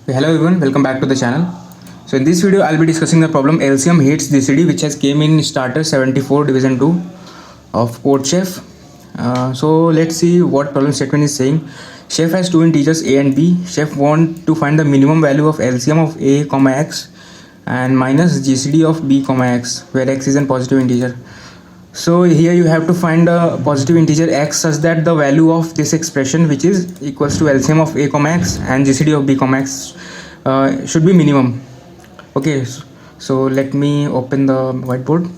Hello everyone, welcome back to the channel. So in this video I'll be discussing the problem LCM hits GCD, which has came in starter 74 division 2 of code chef. So let's see what problem statement is saying. Chef has two integers a and b. Chef want to find the minimum value of LCM of a comma x and minus GCD of b comma x, where x is a positive integer. So here you have to find a positive integer x such that the value of this expression, which is equals to LCM of a comma x and GCD of b comma x, should be minimum. Okay, so let me open the whiteboard.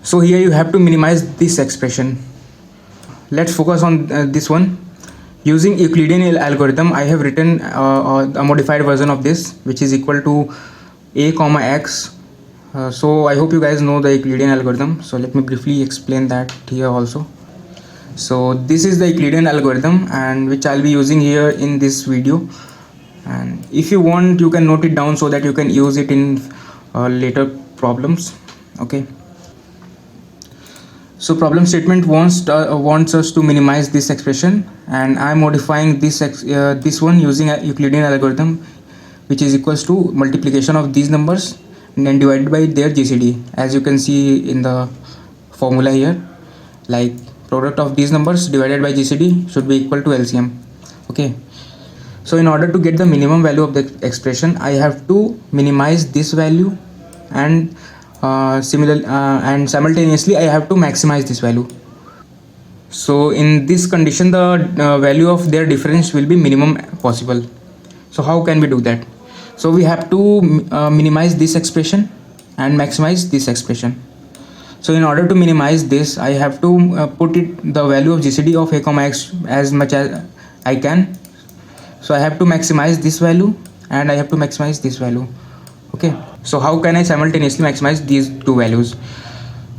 So here you have to minimize this expression. Let's focus on this one. Using Euclidean algorithm, I have written a modified version of this, which is equal to a comma x. So I hope you guys know the Euclidean algorithm. So let me briefly explain that here also. So this is the Euclidean algorithm, and which I'll be using here in this video. And if you want, you can note it down so that you can use it in later problems. Okay. So problem statement wants us to minimize this expression, and I'm modifying this one using a Euclidean algorithm, which is equals to multiplication of these numbers and then divided by their GCD, as you can see in the formula here. Like product of these numbers divided by GCD should be equal to LCM. Okay. So in order to get the minimum value of the expression, I have to minimize this value and simultaneously I have to maximize this value. So in this condition, the value of their difference will be minimum possible. So how can we do that? So we have to minimize this expression and maximize this expression. So in order to minimize this, I have to put the value of GCD of a comma x as much as I can. So I have to maximize this value and I have to maximize this value. Okay. So how can I simultaneously maximize these two values?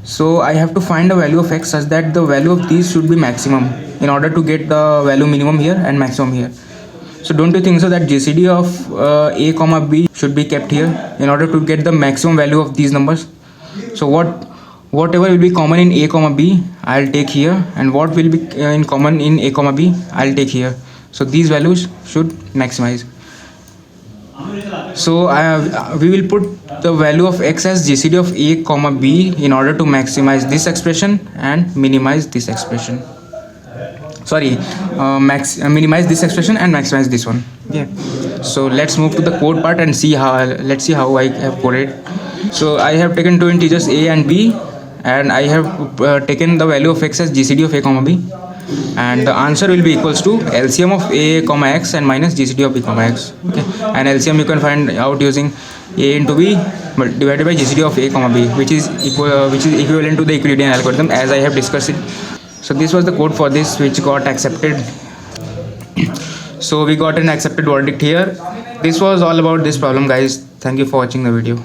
So I have to find a value of x such that the value of these should be maximum in order to get the value minimum here and maximum here. So don't you think so that GCD of a comma b should be kept here in order to get the maximum value of these numbers? So whatever will be common in a comma b, I'll take here, and what will be in common in a comma b, I'll take here. So these values should maximize. So we will put the value of x as GCD of a comma b in order to maximize this expression and minimize this expression. Sorry, minimize this expression and maximize this one. Yeah. So let's move to the code part and see how I have coded. So I have taken two integers a and b, and I have taken the value of x as GCD of a comma b, and the answer will be equals to LCM of a comma x and minus GCD of b comma x. Okay. And LCM you can find out using a into b divided by GCD of a comma b, which is equivalent to the Euclidean algorithm, as I have discussed it. So this was the code for this, which got accepted. So we got an accepted verdict here. This was all about this problem, guys. Thank you for watching the video.